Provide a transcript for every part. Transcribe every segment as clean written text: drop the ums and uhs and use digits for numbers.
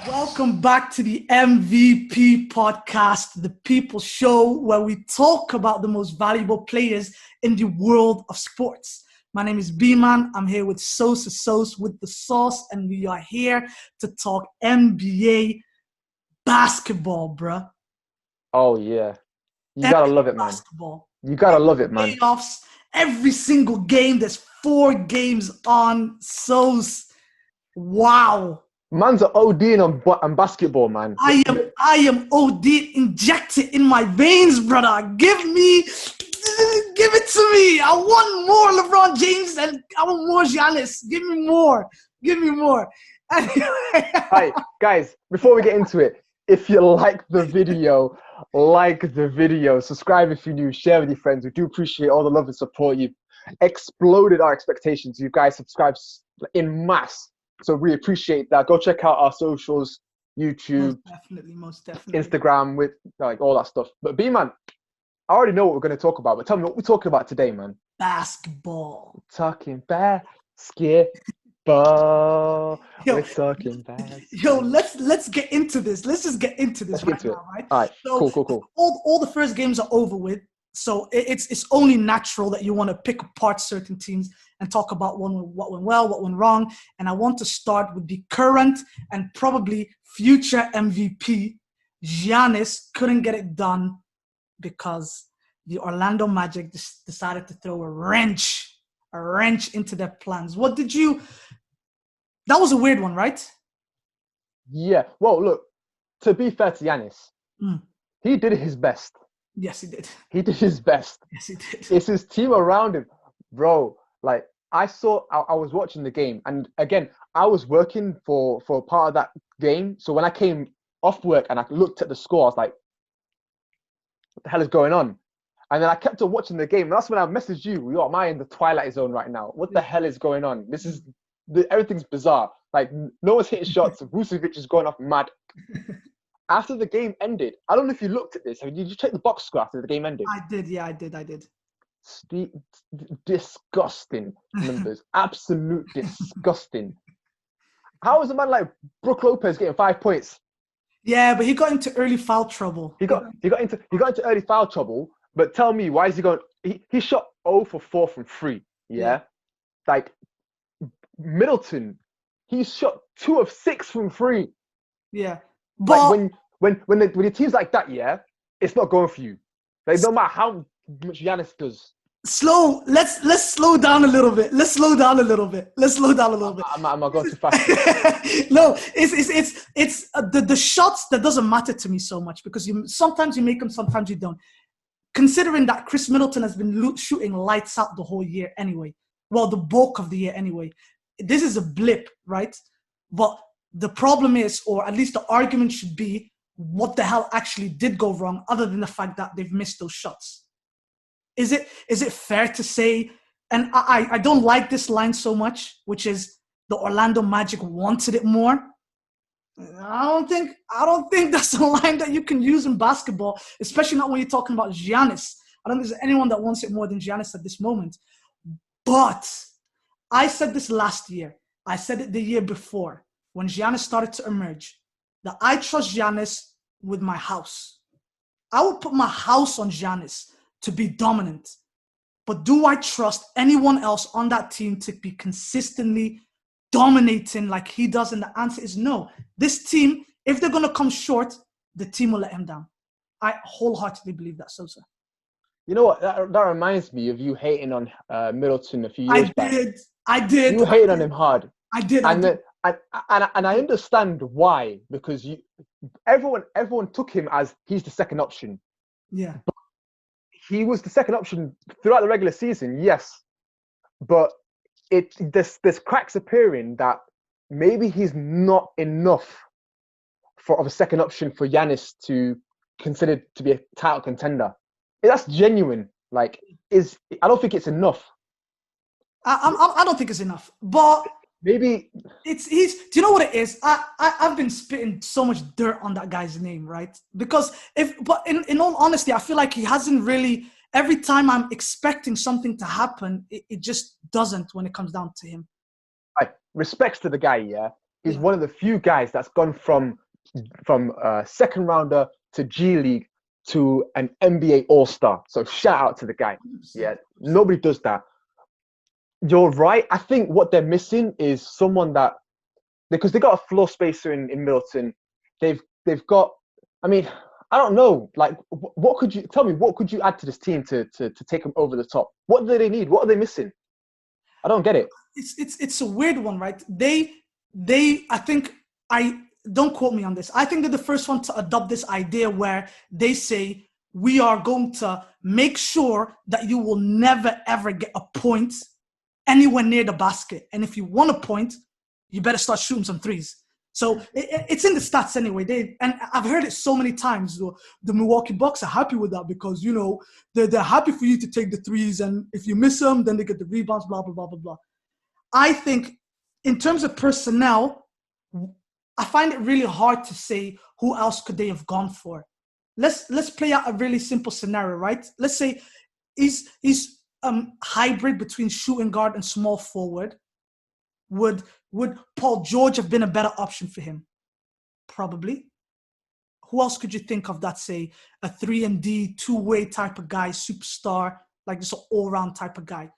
Welcome back to the MVP podcast, the people show where we talk about the most valuable players in the world of sports. My name is B-man. I'm here with Sosa with the sauce, and we are here to talk NBA basketball, bruh. Oh, yeah. You gotta love it, man. Basketball. You gotta love it, man. Playoffs, every single game. There's 4 games on Sauce. Wow. Man's an ODing on basketball, man. I am OD injected in my veins, brother. Give it to me. I want more LeBron James and I want more Giannis. Give me more. Hi, guys, before we get into it, if you like the video, subscribe if you're new, share with your friends. We do appreciate all the love and support. You've exploded our expectations. You guys subscribe in mass. So we appreciate that. Go check out our socials, YouTube, most definitely. Instagram, with like all that stuff. But B-man, I already know what we're going to talk about, but tell me what we're talking about today, man. Basketball. We're talking basketball. We're talking basketball. Yo, let's get into this. Let's just get into this right now, right? All right, so cool. All the first games are over with. So it's only natural that you want to pick apart certain teams and talk about what went well, what went wrong. And I want to start with the current and probably future MVP. Giannis couldn't get it done because the Orlando Magic decided to throw a wrench into their plans. That was a weird one, right? Yeah. Well, look, to be fair to Giannis, he did his best. Yes, he did. He did his best. Yes, he did. It's his team around him. Bro, like, I was watching the game. And again, I was working for part of that game. So when I came off work and I looked at the score, I was like, what the hell is going on? And then I kept on watching the game. And that's when I messaged you. Am I in the twilight zone right now? What the hell is going on? Everything's bizarre. Like, no one's hitting shots. Vucevic is going off mad. After the game ended, I don't know if you looked at this. Did you check the box score after the game ended? I did. Yeah, I did. Disgusting numbers. Absolute disgusting. How is a man like Brook Lopez getting 5 points? Yeah, but he got into early foul trouble. He got into early foul trouble. But tell me, why is he going? He shot 0 for 4 from 3. Yeah, like Middleton, he shot 2 of 6 from 3. Yeah. But like when the teams like that, yeah, it's not going for you. Like, no matter how much Giannis does. Let's slow down a little bit. I'm not going too fast. No, it's the shots that doesn't matter to me so much because sometimes you make them, sometimes you don't. Considering that Chris Middleton has been shooting lights out the whole year anyway. Well, the bulk of the year anyway. This is a blip, right? But the problem is, or at least the argument should be, what the hell actually did go wrong other than the fact that they've missed those shots? Is it fair to say, and I don't like this line so much, which is the Orlando Magic wanted it more. I don't think that's a line that you can use in basketball, especially not when you're talking about Giannis. I don't think there's anyone that wants it more than Giannis at this moment. But I said this last year. I said it the year before when Giannis started to emerge, that I trust Giannis with my house. I would put my house on Giannis to be dominant. But do I trust anyone else on that team to be consistently dominating like he does? And the answer is no. This team, if they're going to come short, the team will let him down. I wholeheartedly believe that, Sosa. You know what? That reminds me of you hating on Middleton a few years back. I did. You hated on him hard. I did. And I understand why, because everyone took him as he's the second option. Yeah. But he was the second option throughout the regular season, yes. But there's cracks appearing that maybe he's not enough of a second option for Giannis to consider to be a title contender. That's genuine. Like, I don't think it's enough. I don't think it's enough, but maybe do you know what it is? I've been spitting so much dirt on that guy's name, right? Because but in all honesty, I feel like he hasn't really. Every time I'm expecting something to happen, it just doesn't when it comes down to him. Respects to the guy, yeah. He's one of the few guys that's gone from second rounder to G League to an NBA All-Star. So shout out to the guy. 100%. Yeah, nobody does that. You're right. I think what they're missing is someone that, because they got a floor spacer in Middleton. They've got. I mean, I don't know. Like, what could you tell me? What could you add to this team to take them over the top? What do they need? What are they missing? I don't get it. It's a weird one, right? They I think, I don't quote me on this. I think they're the first one to adopt this idea where they say we are going to make sure that you will never ever get a point anywhere near the basket, and if you want a point, you better start shooting some threes. So it's in the stats anyway. And I've heard it so many times. The Milwaukee Bucks are happy with that because, you know, they're happy for you to take the threes, and if you miss them, then they get the rebounds. Blah blah blah blah blah. I think in terms of personnel, I find it really hard to say who else could they have gone for. Let's play out a really simple scenario, right? Let's say he's hybrid between shooting guard and small forward. Would Paul George have been a better option for him? Probably. Who else could you think of that, say, a 3-and-D, two-way type of guy, superstar, like just an all-round type of guy?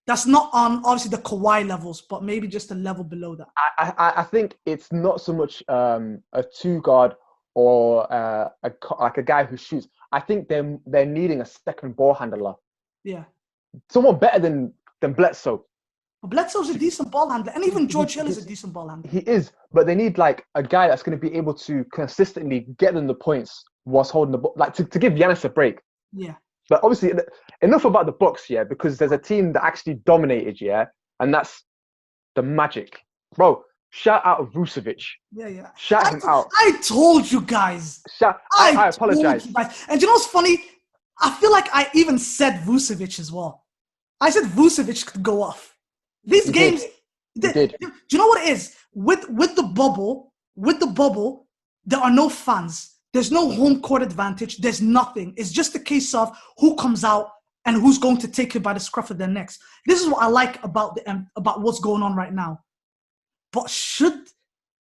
That's not on, obviously, the Kawhi levels, but maybe just a level below that. I think it's not so much a two-guard or like a guy who shoots. I think they're needing a second ball handler. Yeah. Someone better than Bledsoe. Bledsoe's a decent ball handler, and even George Hill is a decent ball handler. He is, but they need like a guy that's going to be able to consistently get them the points whilst holding the ball, like to give Giannis a break. Yeah. But obviously, enough about the Bucks, yeah, because there's a team that actually dominated, yeah, and that's the Magic. Bro, shout out Vucevic. Yeah. Shout him out. I told you guys. I apologize. And you know what's funny? I feel like I even said Vucevic as well. I said Vucevic could go off. These games, do you know what it is? With the bubble, there are no fans. There's no home court advantage. There's nothing. It's just a case of who comes out and who's going to take it by the scruff of their necks. This is what I like about what's going on right now. But should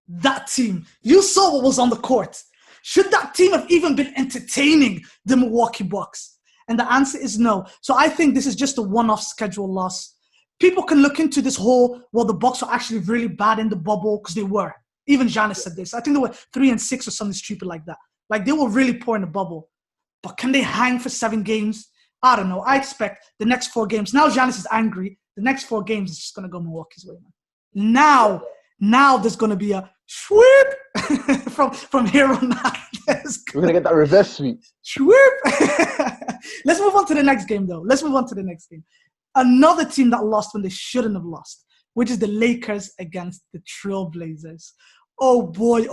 that team, you saw what was on the court, should that team have even been entertaining the Milwaukee Bucks? And the answer is no. So I think this is just a one-off schedule loss. People can look into this whole, well, the Bucks were actually really bad in the bubble, because they were. Even Giannis said this. I think they were 3-6 or something stupid like that. Like, they were really poor in the bubble. But can they hang for 7 games? I don't know. I expect the next 4 games. Now Giannis is angry. The next 4 games is just going to go Milwaukee's way, man. Now there's going to be a sweep from here on out. We're going to get that reverse sweep. Sweep. Let's move on to the next game, though. Another team that lost when they shouldn't have lost, which is the Lakers against the Trailblazers. Oh boy.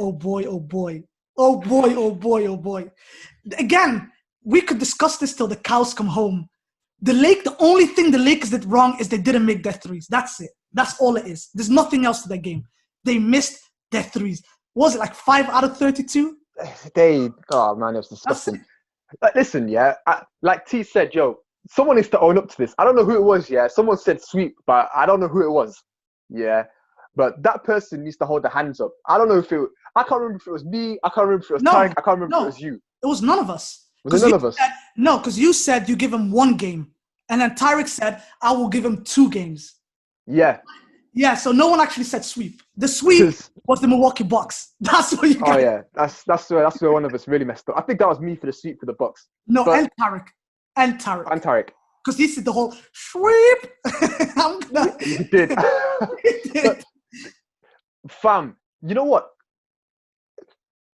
Again, we could discuss this till the cows come home. The only thing the Lakers did wrong is they didn't make their threes. That's it. That's all it is. There's nothing else to that game. They missed their threes. Was it like 5 out of 32? Oh man, it was disgusting. Listen, yeah, like T said, yo, someone needs to own up to this. I don't know who it was, yeah. Someone said sweep, but I don't know who it was. Yeah. But that person needs to hold their hands up. I don't know if I can't remember if it was me. I can't remember if it was Tarek. I can't remember if it was you. It was none of us. Was it none of us? No, because you said you give him 1 game. And then Tarek said, I will give him 2 games. Yeah. Yeah, so no one actually said sweep. The sweep was the Milwaukee Bucks. That's what you got. Oh, yeah. That's where one of us really messed up. I think that was me for the sweep for the Bucks. No, and Tarek. And Tarek. Because he said the whole sweep. You did. But, fam, you know what?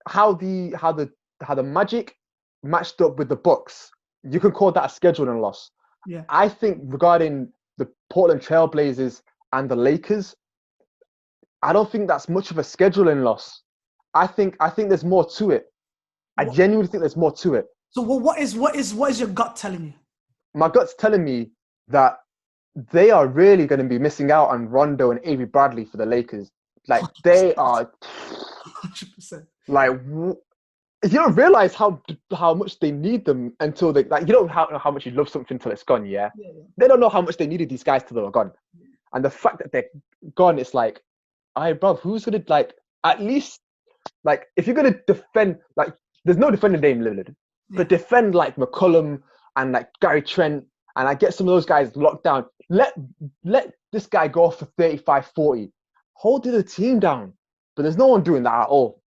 How the Magic matched up with the Bucks, you can call that a scheduling loss. Yeah. I think regarding the Portland Trailblazers and the Lakers, I don't think that's much of a scheduling loss. I think there's more to it. I genuinely think there's more to it. So what is your gut telling you? My gut's telling me that they are really going to be missing out on Rondo and Avery Bradley for the Lakers. Like, they are 100%. Like, you don't realize how much they need them until they, like, you don't know how much you love something until it's gone. Yeah? They don't know how much they needed these guys till they were gone. And the fact that they're gone, it's like, all right, bro, who's gonna, like, at least, like, if you're gonna defend, like, there's no defending Dame Lillard, but defend like McCollum and like Gary Trent, and I get some of those guys locked down. Let this guy go for 35, 40. Hold the team down. But there's no one doing that at all.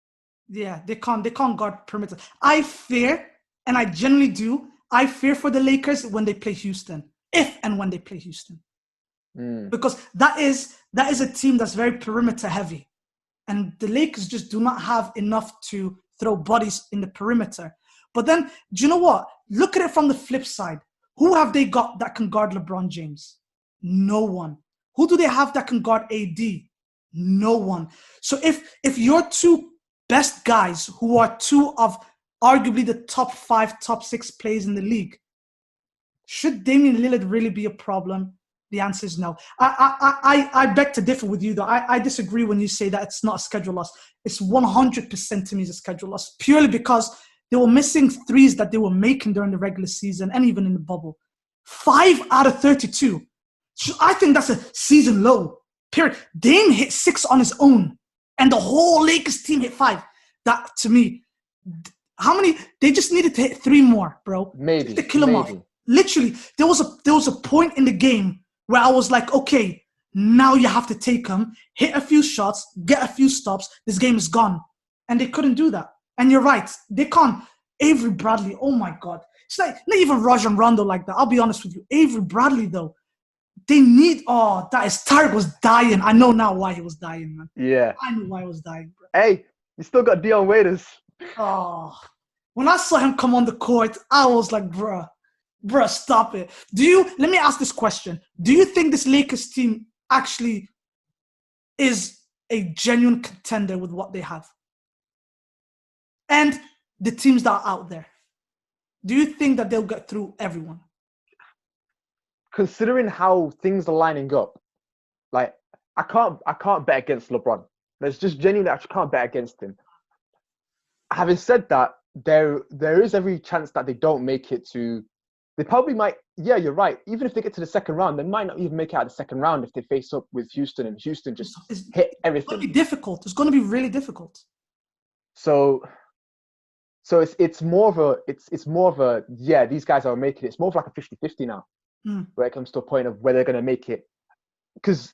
Yeah, they can't guard perimeter. I fear, and I generally do, I fear for the Lakers when they play Houston. If and when they play Houston. Because that is a team that's very perimeter heavy. And the Lakers just do not have enough to throw bodies in the perimeter. But then, do you know what? Look at it from the flip side. Who have they got that can guard LeBron James? No one. Who do they have that can guard AD? No one. So if your two best guys, who are two of arguably the top 5, top 6 players in the league, should Damian Lillard really be a problem? The answer is no. I beg to differ with you, though. I disagree when you say that it's not a schedule loss. It's 100% to me is a schedule loss, purely because they were missing threes that they were making during the regular season and even in the bubble. 5 out of 32. So I think that's a season low, period. Dame hit 6 on his own, and the whole Lakers team hit 5. That, to me, how many? They just needed to hit 3 more, bro. Maybe. To kill him off. Literally, there was a point in the game where I was like, okay, now you have to take him, hit a few shots, get a few stops. This game is gone. And they couldn't do that. And you're right. They can't. Avery Bradley, oh my God. It's like, not even Rajon Rondo like that. I'll be honest with you. Avery Bradley, though, they need, Tarek was dying. I know now why he was dying, man. Yeah. I know why he was dying, bro. Hey, you still got Dion Waiters. Oh. When I saw him come on the court, I was like, bruh, stop it. Let me ask this question. Do you think this Lakers team actually is a genuine contender with what they have? And the teams that are out there, do you think that they'll get through everyone? Considering how things are lining up, like, I can't bet against LeBron. There's just genuinely, I can't bet against him. Having said that, there is every chance that they don't make it to. They probably might. Yeah, you're right. Even if they get to the second round, they might not even make it out of the second round if they face up with Houston, and Houston just hit everything. It's going to be difficult. It's going to be really difficult. So it's more of a yeah, these guys are making it. It's more of like a 50-50 now, where it comes to a point of where they're going to make it. Because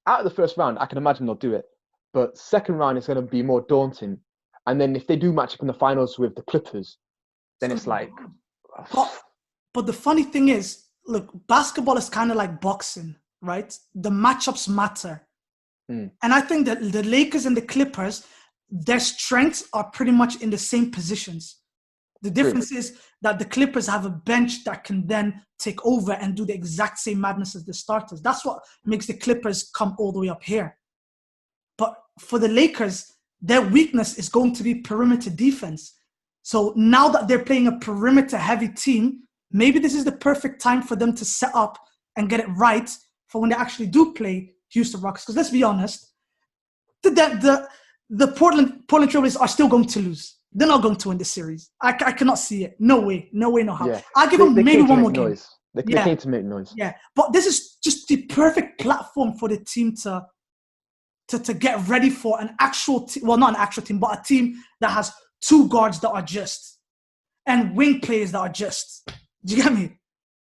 out of the first round, I can imagine they'll do it, but second round is going to be more daunting. And then if they do match up in the finals with the Clippers, then it's like. But the funny thing is, look, basketball is kind of like boxing, right? The matchups matter. And I think that the Lakers and the Clippers, their strengths are pretty much in the same positions. The difference is that the Clippers have a bench that can then take over and do the exact same madness as the starters. That's what makes the Clippers come all the way up here. But for the Lakers, their weakness is going to be perimeter defense. So now that they're playing a perimeter-heavy team, maybe this is the perfect time for them to set up and get it right for when they actually do play Houston Rockets. Because let's be honest, the Portland Trailblazers are still going to lose. They're not going to win the series. I cannot see it. No way, no how. Yeah. I'll give them maybe one more game. They came to make noise. Yeah, but this is just the perfect platform for the team to get ready for an actual team. Well, not an actual team, but a team that has 2 guards that are just and wing players that are just. Do you get me?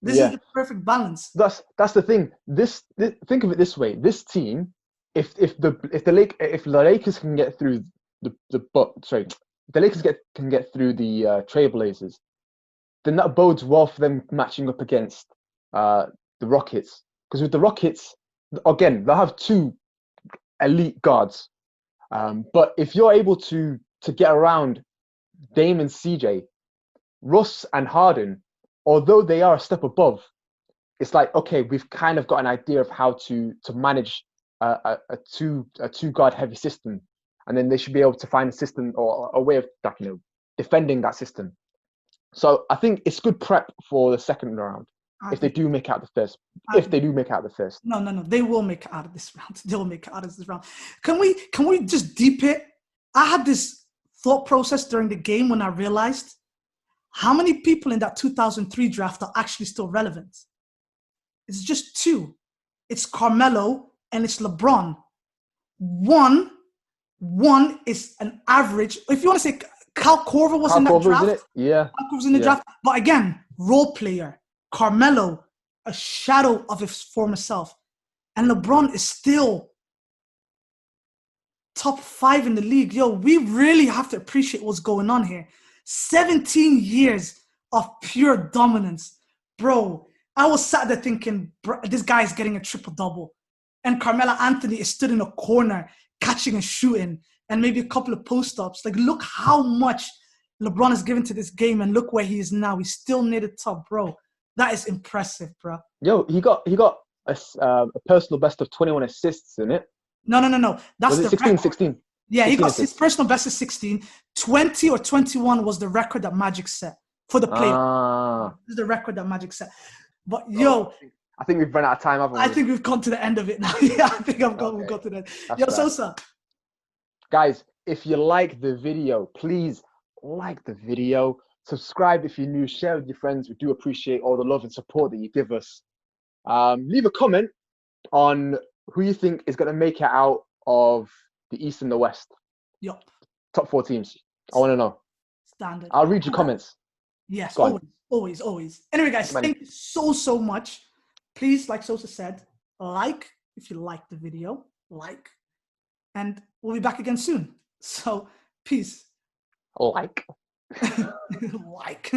This is the perfect balance. That's the thing. This think of it this way. This team, if the Lakers can get through the Lakers can get through the Trailblazers, then that bodes well for them matching up against the Rockets. Because with the Rockets, again, they'll have 2 elite guards. But if you're able to get around Dame and CJ, Russ and Harden, although they are a step above, it's like, okay, we've kind of got an idea of how to manage a two guard heavy system, and then they should be able to find a system or a way of defending that system. So I think it's good prep for the second round if they do make out the first. If they do make out the first. No, they will make it out of this round. They will make it out of this round. Can we just deep it? I had this thought process during the game when I realized how many people in that 2003 draft are actually still relevant. It's just 2. It's Carmelo and it's LeBron. One, One is an average. If you want to say Cal Corver was in that Korver's draft, in it? Yeah. Cal Corver's in the draft. But again, role player, Carmelo, a shadow of his former self, and LeBron is still top 5 in the league. Yo, we really have to appreciate what's going on here. 17 years of pure dominance. Bro, I was sat there thinking, bro, this guy is getting a triple-double. And Carmelo Anthony is stood in a corner, catching and shooting, and maybe a couple of post-ups. Like, look how much LeBron has given to this game, and look where he is now. He's still near the top, bro. That is impressive, bro. Yo, he got a personal best of 21 assists in it. No. That's was it the 16? record. 16. Yeah, he got assists. his personal best is 16. 20 or 21 was the record that Magic set for the playoff. This is the record that Magic set. But yo, I think we've run out of time, haven't we? I think we've come to the end of it now. Yeah, I think we've got to the end. Yo, fair. Sosa. Guys, if you like the video, please like the video. Subscribe if you're new. Share with your friends. We do appreciate all the love and support that you give us. Leave a comment on who you think is going to make it out of the East and the West. Yup. Top 4 teams. I want to know. Standard. I'll read your comments. Yes, always. Anyway, guys, thank you so much. Please, like Sosa said, like if you like the video, like. And we'll be back again soon. So, peace. Like. Like.